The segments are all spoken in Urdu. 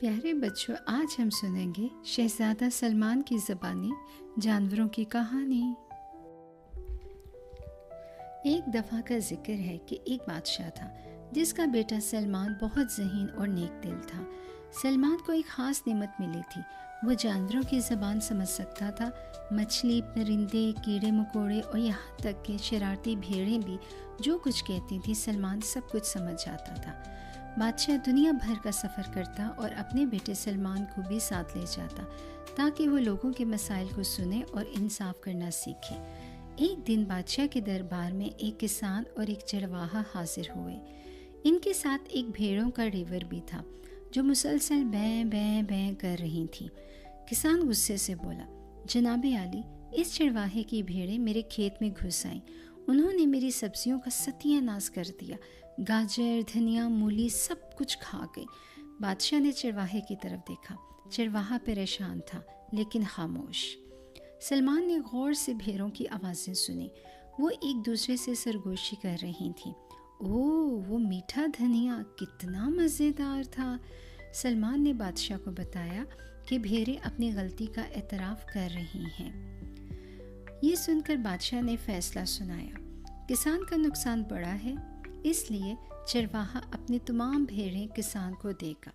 پیارے بچوں، آج ہم سنیں گے شہزادہ سلمان کی زبانی جانوروں کی کہانی۔ ایک دفعہ کا ذکر ہے کہ ایک بادشاہ تھا جس کا بیٹا سلمان بہت ذہین اور نیک دل تھا۔ سلمان کو ایک خاص نعمت ملی تھی، وہ جانوروں کی زبان سمجھ سکتا تھا۔ مچھلی، پرندے، کیڑے مکوڑے اور یہاں تک کہ شرارتی بھیڑیں بھی جو کچھ کہتی تھی سلمان سب کچھ سمجھ جاتا تھا۔ بادشاہ دنیا بھر کا سفر کرتا اور اپنے بیٹے سلمان کو بھی ساتھ لے جاتا تاکہ وہ لوگوں کے مسائل کو سنے اور انصاف کرنا سیکھے۔ ایک دن بادشاہ کے دربار میں ایک کسان اور ایک چرواہا حاضر ہوئے۔ ان کے ساتھ ایک بھیڑوں کا ڈرائیور بھی تھا جو مسلسل بیں بیں بیں کر رہی تھی۔ کسان غصے سے بولا، جناب عالی، اس چرواہے کی بھیڑیں میرے کھیت میں گھس آئیں، انہوں نے میری سبزیوں کا ستیہ ناش کر دیا، گاجر، دھنیا، مولی سب کچھ کھا گئی۔ بادشاہ نے چرواہے کی طرف دیکھا۔ چرواہا پریشان تھا لیکن خاموش۔ سلمان نے غور سے بھیڑوں کی آوازیں سنی، وہ ایک دوسرے سے سرگوشی کر رہی تھیں۔ اوہ، وہ میٹھا دھنیا کتنا مزیدار تھا۔ سلمان نے بادشاہ کو بتایا کہ بھیڑیں اپنی غلطی کا اعتراف کر رہی ہیں۔ یہ سن کر بادشاہ نے فیصلہ سنایا، کسان کا نقصان بڑا ہے، اس لیے چرواہا اپنی تمام بھیڑیں کسان کو دے گا۔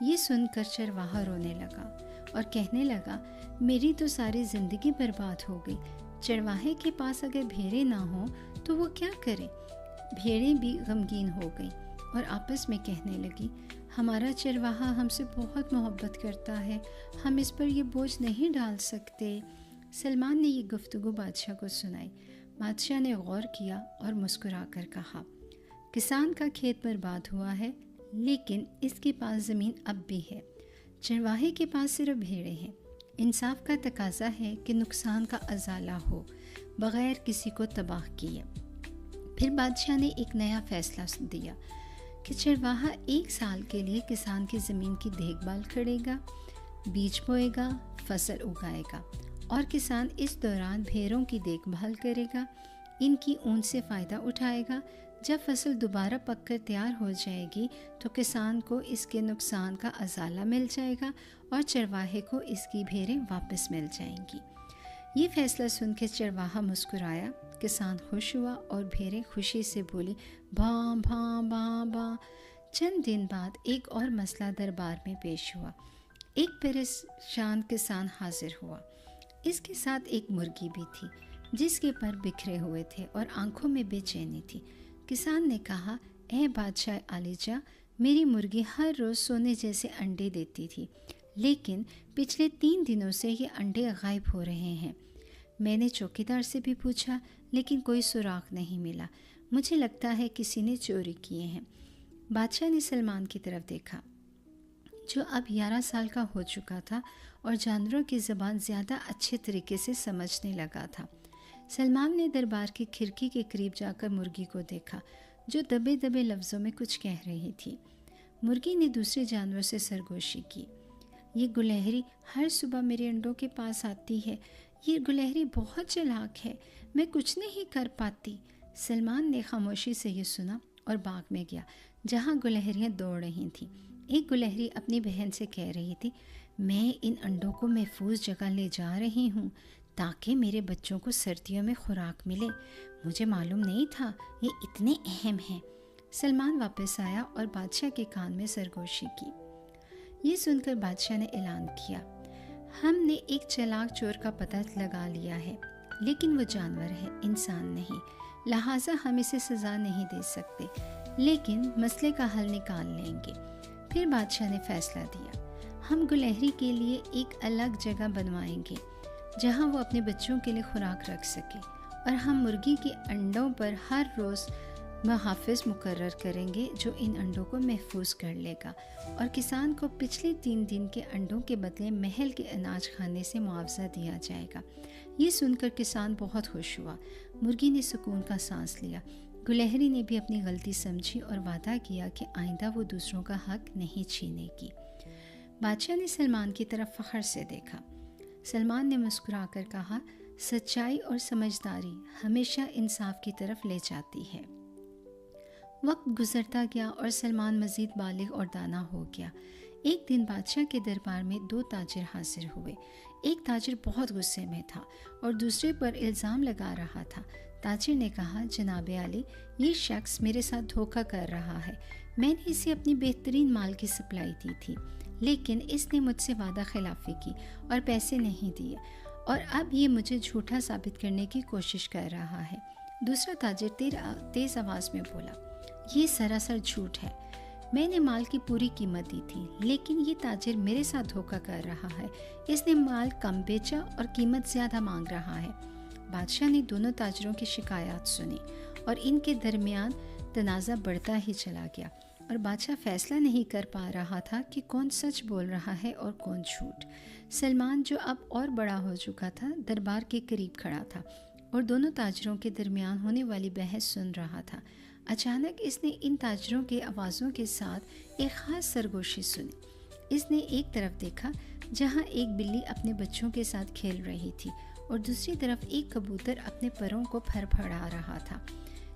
یہ سن کر چرواہا رونے لگا اور کہنے لگا، میری تو ساری زندگی برباد ہو گئی۔ چرواہے کے پاس اگر بھیڑیں نہ ہوں تو وہ کیا کرے؟ بھیڑیں بھی غمگین ہو گئیں اور آپس میں کہنے لگی، ہمارا چرواہا ہم سے بہت محبت کرتا ہے، ہم اس پر یہ بوجھ نہیں ڈال سکتے۔ سلمان نے یہ گفتگو بادشاہ کو سنائی۔ بادشاہ نے غور کیا اور مسکرا کر کہا، کسان کا کھیت برباد ہوا ہے لیکن اس کے پاس زمین اب بھی ہے، چرواہے کے پاس صرف بھیڑیں ہیں۔ انصاف کا تقاضا ہے کہ نقصان کا ازالہ ہو بغیر کسی کو تباہ کیے۔ پھر بادشاہ نے ایک نیا فیصلہ دیا کہ چرواہا 1 سال کے لیے کسان کی زمین کی دیکھ بھال کرے گا، بیج بوئے گا، فصل اگائے گا، اور کسان اس دوران بھیڑوں کی دیکھ بھال کرے گا، ان کی اون سے فائدہ اٹھائے گا۔ جب فصل دوبارہ پک کر تیار ہو جائے گی تو کسان کو اس کے نقصان کا ازالہ مل جائے گا اور چرواہے کو اس کی بھیڑیں واپس مل جائیں گی۔ یہ فیصلہ سن کے چرواہا مسکرایا، کسان خوش ہوا اور بھیڑیں خوشی سے بولی، بھاں بھاں باں باں۔ چند دن بعد ایک اور مسئلہ دربار میں پیش ہوا۔ ایک پریشان کسان حاضر ہوا۔ اس کے ساتھ ایک مرغی بھی تھی جس کے پر بکھرے ہوئے تھے اور آنکھوں میں بے چینی تھی۔ کسان نے کہا، اے بادشاہ عالیجاں، میری مرغی ہر روز سونے جیسے انڈے دیتی تھی لیکن پچھلے 3 دنوں سے یہ انڈے غائب ہو رہے ہیں۔ میں نے چوکیدار سے بھی پوچھا لیکن کوئی سراغ نہیں ملا، مجھے لگتا ہے کسی نے چوری کیے ہیں۔ بادشاہ نے سلمان کی طرف دیکھا جو اب 11 سال کا ہو چکا تھا اور جانوروں کی زبان زیادہ اچھے طریقے سے سمجھنے لگا تھا۔ سلمان نے دربار کی کھڑکی کے قریب جا کر مرغی کو دیکھا جو دبے دبے لفظوں میں کچھ کہہ رہی تھی۔ مرغی نے دوسرے جانور سے سرگوشی کی، یہ گلہری ہر صبح میرے انڈوں کے پاس آتی ہے، یہ گلہری بہت چلاک ہے، میں کچھ نہیں کر پاتی۔ سلمان نے خاموشی سے یہ سنا اور باغ میں گیا جہاں گلہریاں دوڑ رہی تھیں۔ ایک گلہری اپنی بہن سے کہہ رہی تھی، میں ان انڈوں کو محفوظ جگہ لے جا رہی ہوں تاکہ میرے بچوں کو سردیوں میں خوراک ملے، مجھے معلوم نہیں تھا یہ اتنے اہم ہیں۔ سلمان واپس آیا اور بادشاہ کے کان میں سرگوشی کی۔ یہ سن کر بادشاہ نے اعلان کیا، ہم نے ایک چلاک چور کا پتہ لگا لیا ہے لیکن وہ جانور ہے، انسان نہیں، لہٰذا ہم اسے سزا نہیں دے سکتے لیکن مسئلے کا حل نکال لیں گے۔ پھر بادشاہ نے فیصلہ دیا، ہم گلہری کے لیے ایک الگ جگہ بنوائیں گے جہاں وہ اپنے بچوں کے لیے خوراک رکھ سکے، اور ہم مرغی کے انڈوں پر ہر روز محافظ مقرر کریں گے جو ان انڈوں کو محفوظ کر لے گا، اور کسان کو پچھلے 3 دن کے انڈوں کے بدلے محل کے اناج کھانے سے معاوضہ دیا جائے گا۔ یہ سن کر کسان بہت خوش ہوا، مرغی نے سکون کا سانس لیا، گلہری نے بھی اپنی غلطی سمجھی اور وعدہ کیا کہ آئندہ وہ دوسروں کا حق نہیں چھینے گی۔ بادشاہ نے سلمان کی طرف فخر سے دیکھا۔ سلمان نے مسکرا کر کہا، سچائی اور سمجھداری ہمیشہ انصاف کی طرف لے جاتی ہے۔ وقت گزرتا گیا اور سلمان مزید بالغ اور دانا ہو گیا۔ ایک دن بادشاہ کے دربار میں 2 تاجر حاضر ہوئے۔ ایک تاجر بہت غصے میں تھا اور دوسرے پر الزام لگا رہا تھا۔ تاجر نے کہا، جناب عالی، یہ شخص میرے ساتھ دھوکہ کر رہا ہے۔ میں نے اسے اپنی بہترین مال کی سپلائی دی تھی، لیکن اس نے مجھ سے وعدہ خلافی کی اور پیسے نہیں دیے، اور اب یہ مجھے جھوٹا ثابت کرنے کی کوشش کر رہا ہے۔ دوسرا تاجر تیز آواز میں بولا، یہ سراسر جھوٹ ہے۔ میں نے مال کی پوری قیمت دی تھی، لیکن یہ تاجر میرے ساتھ دھوکہ کر رہا ہے۔ اس نے مال کم بیچا اور قیمت زیادہ مانگ رہا ہے۔ بادشاہ نے دونوں تاجروں کی شکایات سنی اور ان کے درمیان تنازع بڑھتا ہی چلا گیا، اور بادشاہ فیصلہ نہیں کر پا رہا تھا کہ کون سچ بول رہا ہے اور کون جھوٹ۔ سلمان، جو اب اور بڑا ہو چکا تھا، دربار کے قریب کھڑا تھا اور دونوں تاجروں کے درمیان ہونے والی بحث سن رہا تھا۔ اچانک اس نے ان تاجروں کے آوازوں کے ساتھ ایک خاص سرگوشی سنی۔ اس نے ایک طرف دیکھا جہاں ایک بلی اپنے بچوں کے ساتھ کھیل رہی تھی اور دوسری طرف ایک کبوتر اپنے پروں کو پھڑپھڑا رہا تھا۔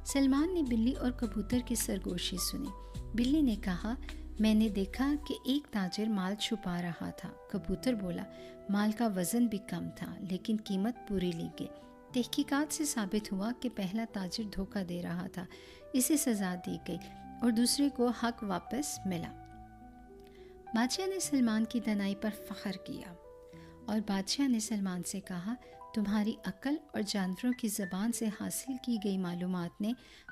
سلمان نے بلی اور کبوتر کی سرگوشی سنی۔ بلی نے کہا، میں نے دیکھا کہ ایک تاجر مال چھپا رہا تھا۔ کبوتر بولا، مال کا وزن بھی کم تھا، لیکن قیمت پوری لی گئی۔ تحقیقات سے ثابت ہوا کہ پہلا تاجر دھوکہ دے رہا تھا، اسے سزا دی گئی اور دوسرے کو حق واپس ملا۔ بادشاہ نے سلمان کی دانائی پر فخر کیا، اور بادشاہ نے سلمان سے کہا، تمہاری عقل اور جانوروں کی زبان سے حاصل کی گئی معلومات نے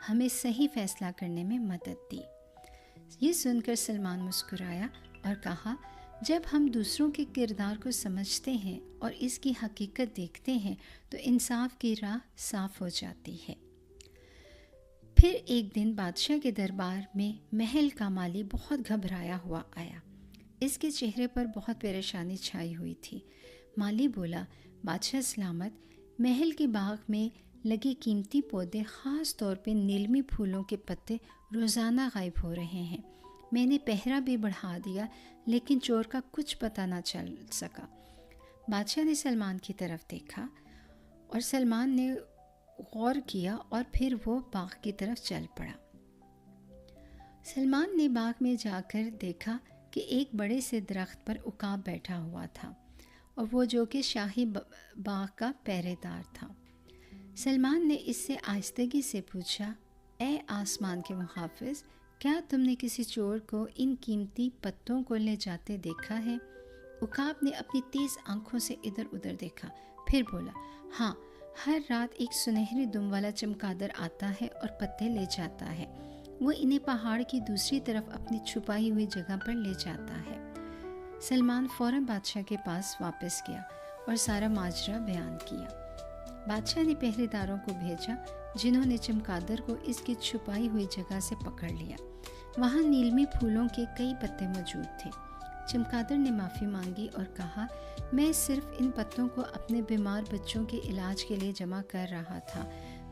ہمیں صحیح فیصلہ کرنے میں مدد دی۔ یہ سن کر سلمان مسکرایا اور کہا، جب ہم دوسروں کے کردار کو سمجھتے ہیں اور اس کی حقیقت دیکھتے ہیں تو انصاف کی راہ صاف ہو جاتی ہے۔ پھر ایک دن بادشاہ کے دربار میں محل کا مالی بہت گھبرایا ہوا آیا۔ اس کے چہرے پر بہت پریشانی چھائی ہوئی تھی۔ مالی بولا، بادشاہ سلامت، محل کے باغ میں لگے قیمتی پودے، خاص طور پہ نیلمی پھولوں کے پتے روزانہ غائب ہو رہے ہیں۔ میں نے پہرا بھی بڑھا دیا، لیکن چور کا کچھ پتہ نہ چل سکا۔ بادشاہ نے سلمان کی طرف دیکھا اور سلمان نے غور کیا اور پھر وہ باغ کی طرف چل پڑا۔ سلمان نے باغ میں جا کر دیکھا کہ ایک بڑے سے درخت پر عقاب بیٹھا ہوا تھا، اور وہ جو کہ شاہی باغ کا پہرے دار تھا۔ سلمان نے اس سے آہستگی سے پوچھا، اے آسمان کے محافظ، کیا تم نے کسی چور کو ان قیمتی پتوں کو لے جاتے دیکھا ہے؟ عقاب نے اپنی تیز آنکھوں سے ادھر ادھر دیکھا، پھر بولا، ہاں، ہر رات ایک سنہری دم والا چمگادڑ آتا ہے اور پتے لے جاتا ہے۔ وہ انہیں پہاڑ کی دوسری طرف اپنی چھپائی ہوئی جگہ پر لے جاتا ہے۔ سلمان فوراً بادشاہ کے پاس واپس گیا اور سارا ماجرا بیان کیا۔ بادشاہ نے پہرے داروں کو بھیجا، جنہوں نے چمگادڑ کو اس کی چھپائی ہوئی جگہ سے پکڑ لیا۔ وہاں نیلمی پھولوں کے کئی پتے موجود تھے۔ چمگادڑ نے معافی مانگی اور کہا، میں صرف ان پتوں کو اپنے بیمار بچوں کے علاج کے لیے جمع کر رہا تھا،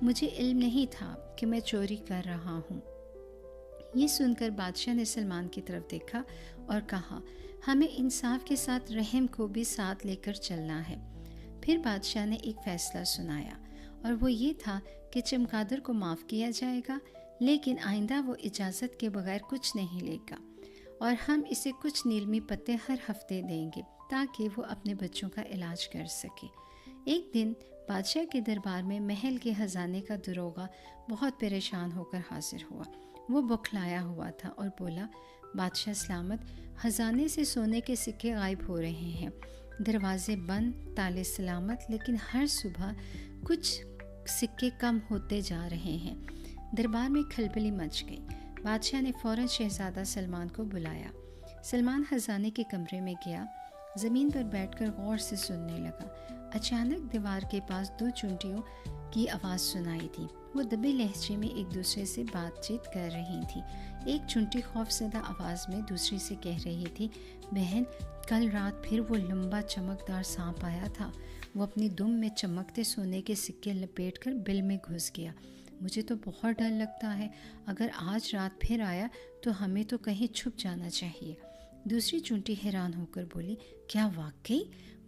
مجھے علم نہیں تھا کہ میں چوری کر رہا ہوں۔ یہ سن کر بادشاہ نے سلمان کی طرف دیکھا اور کہا، ہمیں انصاف کے ساتھ رحم کو بھی ساتھ لے کر چلنا ہے۔ پھر بادشاہ نے ایک فیصلہ سنایا، اور وہ یہ تھا کہ چمگادڑ کو معاف کیا جائے گا، لیکن آئندہ وہ اجازت کے بغیر کچھ نہیں لے گا، اور ہم اسے کچھ نیلمی پتے ہر ہفتے دیں گے تاکہ وہ اپنے بچوں کا علاج کر سکے۔ ایک دن بادشاہ کے دربار میں محل کے خزانے کا داروغہ بہت پریشان ہو کر حاضر ہوا۔ وہ بکھلایا ہوا تھا اور بولا، بادشاہ سلامت، خزانے سے سونے کے سکے غائب ہو رہے ہیں، دروازے بند، تالے سلامت، لیکن ہر صبح کچھ سکے کم ہوتے جا رہے ہیں۔ دربار میں کھلبلی مچ گئی۔ بادشاہ نے فوراً شہزادہ سلمان کو بلایا۔ سلمان خزانے کے کمرے میں گیا، زمین پر بیٹھ کر غور سے سننے لگا۔ اچانک دیوار کے پاس 2 چونٹیوں کی آواز سنائی دی۔ وہ دبے لہجے میں ایک دوسرے سے بات چیت کر رہی تھی۔ ایک چونٹی خوفزدہ آواز میں دوسری سے کہہ رہی تھی، بہن، کل رات پھر وہ لمبا چمکدار سانپ آیا تھا۔ وہ اپنی دم میں چمکتے سونے کے سکے لپیٹ کر بل میں گھس گیا۔ مجھے تو بہت ڈر لگتا ہے، اگر آج رات پھر آیا تو ہمیں تو کہیں چھپ جانا چاہیے۔ دوسری چونٹی حیران ہو کر بولی، کیا واقعی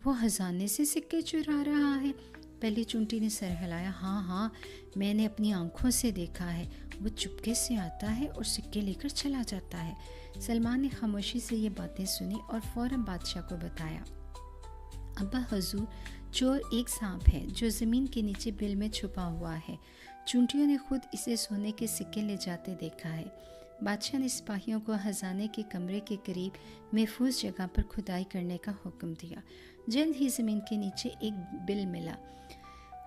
وہ خزانے سے سکے چرا رہا ہے؟ پہلی چونٹی نے سر ہلایا، ہاں، میں نے اپنی آنکھوں سے دیکھا ہے، وہ چپکے سے آتا ہے اور سکے لے کر چلا جاتا ہے۔ سلمان نے خاموشی سے یہ باتیں سنی اور فوراً بادشاہ کو بتایا۔ ابا حضور، چور ایک سانپ ہے جو زمین کے نیچے بل میں چھپا ہوا ہے۔ چونٹیوں نے خود اسے سونے کے سکے لے جاتے دیکھا ہے۔ بادشاہ نے سپاہیوں کو خزانے کے کمرے کے قریب محفوظ جگہ پر کھدائی کرنے کا حکم دیا۔ جلد ہی زمین کے نیچے ایک بل ملا۔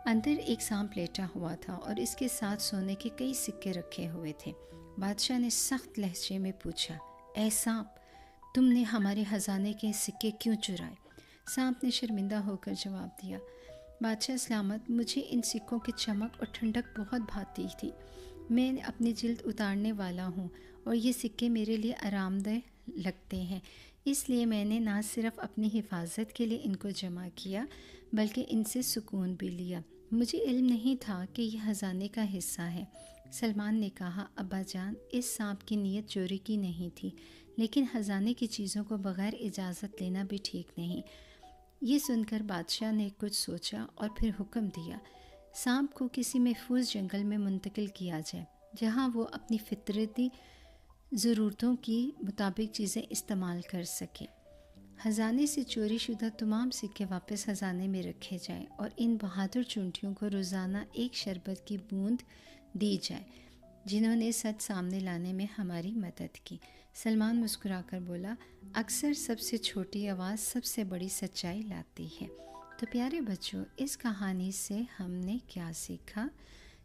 اندر ایک سانپ لیٹا ہوا تھا اور اس کے ساتھ سونے کے کئی سکے رکھے ہوئے تھے۔ بادشاہ نے سخت لہجے میں پوچھا، اے سانپ، تم نے ہمارے خزانے کے سکے کیوں چرائے؟ سانپ نے شرمندہ ہو کر جواب دیا، بادشاہ سلامت، مجھے ان سکوں کی چمک اور ٹھنڈک بہت بھاتی تھی۔ میں اپنی جلد اتارنے والا ہوں اور یہ سکے میرے لیے آرام دہ لگتے ہیں، اس لیے میں نے نہ صرف اپنی حفاظت کے لیے ان کو جمع کیا بلکہ ان سے سکون بھی لیا۔ مجھے علم نہیں تھا کہ یہ خزانے کا حصہ ہے۔ سلمان نے کہا، ابا جان، اس سانپ کی نیت چوری کی نہیں تھی، لیکن خزانے کی چیزوں کو بغیر اجازت لینا بھی ٹھیک نہیں۔ یہ سن کر بادشاہ نے کچھ سوچا اور پھر حکم دیا، سانپ کو کسی محفوظ جنگل میں منتقل کیا جائے جہاں وہ اپنی فطرتی ضرورتوں کی مطابق چیزیں استعمال کر سکے۔ خزانے سے چوری شدہ تمام سکے واپس خزانے میں رکھے جائیں اور ان بہادر چونٹیوں کو روزانہ ایک شربت کی بوند دی جائے جنہوں نے سچ سامنے لانے میں ہماری مدد کی۔ سلمان مسکرا کر بولا، اکثر سب سے چھوٹی آواز سب سے بڑی سچائی لاتی ہے۔ تو پیارے بچوں، اس کہانی سے ہم نے کیا سیکھا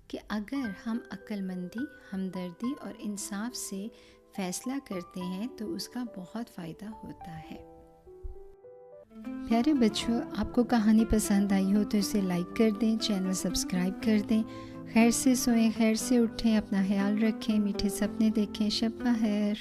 کہ اگر ہم عقل مندی، ہمدردی اور انصاف سے فیصلہ کرتے ہیں تو اس کا بہت فائدہ ہوتا ہے۔ پیارے بچوں، آپ کو کہانی پسند آئی ہو تو اسے لائک کر دیں، چینل سبسکرائب کر دیں۔ خیر سے سوئیں، خیر سے اٹھیں، اپنا خیال رکھیں، میٹھے سپنے دیکھیں۔ شب بخیر۔